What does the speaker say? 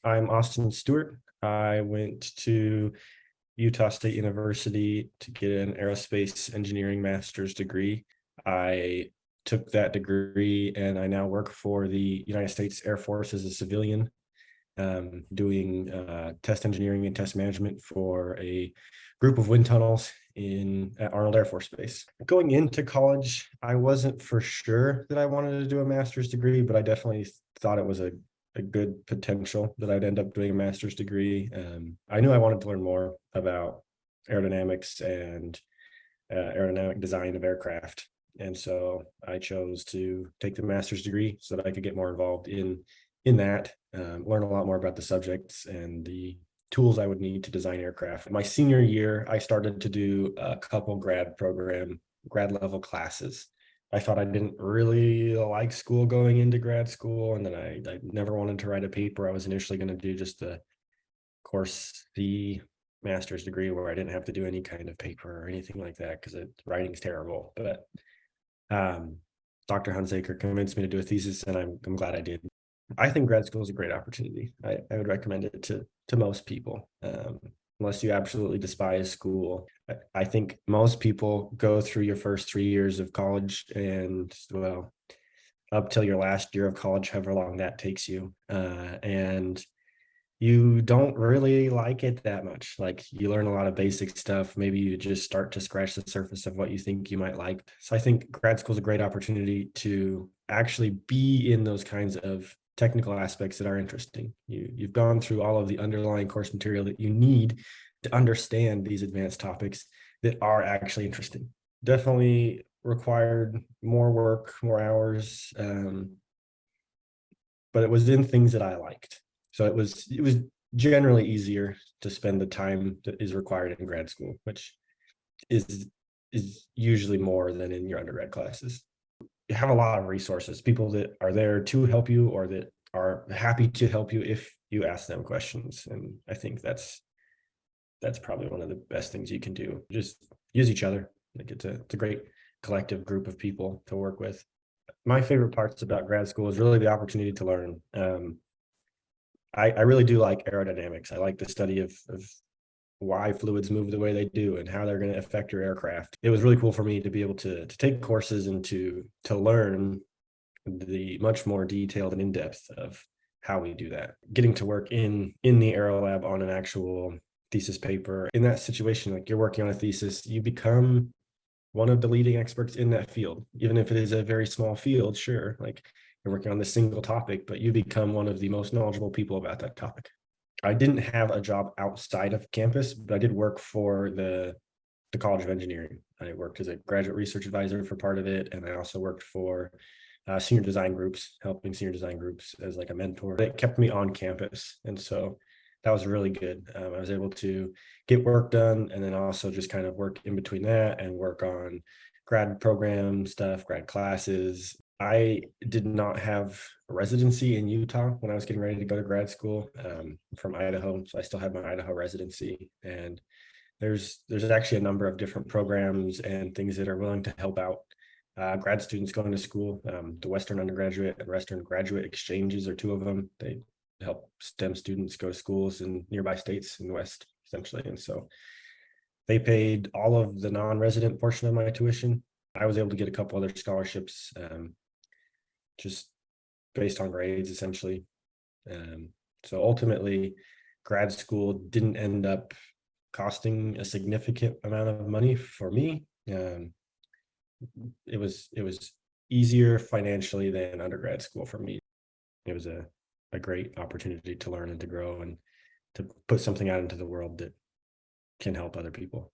I'm Austin Stewart. I went to Utah State University to get an aerospace engineering master's degree. I took that degree and I now work for the United States Air Force as a civilian, doing test engineering and test management for a group of wind tunnels at Arnold Air Force Base. Going into college, I wasn't for sure that I wanted to do a master's degree, but I definitely thought it was a good potential that I'd end up doing a master's degree. I knew I wanted to learn more about aerodynamics and aerodynamic design of aircraft. And so I chose to take the master's degree so that I could get more involved in that, learn a lot more about the subjects and the tools I would need to design aircraft. My senior year, I started to do a couple grad level classes. I thought I didn't really like school going into grad school, and then I never wanted to write a paper. I was initially going to do just the course, the master's degree, where I didn't have to do any kind of paper or anything like that because writing's terrible. But Dr. Hunsaker convinced me to do a thesis, and I'm glad I did. I think grad school is a great opportunity. I would recommend it to most people, unless you absolutely despise school. I think most people go through your first 3 years of college and, well, up till your last year of college, however long that takes you. And you don't really like it that much. Like, you learn a lot of basic stuff. Maybe you just start to scratch the surface of what you think you might like. So I think grad school is a great opportunity to actually be in those kinds of technical aspects that are interesting. You've gone through all of the underlying course material that you need to understand these advanced topics that are actually interesting. Definitely required more work, more hours, but it was in things that I liked. So it was generally easier to spend the time that is required in grad school, which is usually more than in your undergrad classes. You have a lot of resources, people that are there to help you or that are happy to help you if you ask them questions. And I think that's probably one of the best things you can do. Just use each other. Like, it's a great collective group of people to work with. My favorite parts about grad school is really the opportunity to learn. I really do like aerodynamics. I like the study of why fluids move the way they do and how they're going to affect your aircraft. It was really cool for me to be able to take courses and to learn the much more detailed and in-depth of how we do that. Getting to work in the aero lab on an actual thesis paper, in that situation, like, you're working on a thesis, you become one of the leading experts in that field, even if it is a very small field. Sure, like, you're working on this single topic, but you become one of the most knowledgeable people about that topic. I didn't have a job outside of campus, but I did work for the College of Engineering. I worked as a graduate research advisor for part of it, and I also worked for senior design groups, helping senior design groups as like a mentor. It kept me on campus, and so that was really good. I was able to get work done, and then also just kind of work in between that and work on grad program stuff, grad classes. I did not have a residency in Utah when I was getting ready to go to grad school. From Idaho, so I still had my Idaho residency. And there's actually a number of different programs and things that are willing to help out grad students going to school. The Western Undergraduate and Western Graduate Exchanges are two of them. They help STEM students go to schools in nearby states in the West, essentially. And so they paid all of the non-resident portion of my tuition. I was able to get a couple other scholarships, just based on grades, essentially. So ultimately, grad school didn't end up costing a significant amount of money for me. It was easier financially than undergrad school for me. It was a great opportunity to learn and to grow and to put something out into the world that can help other people.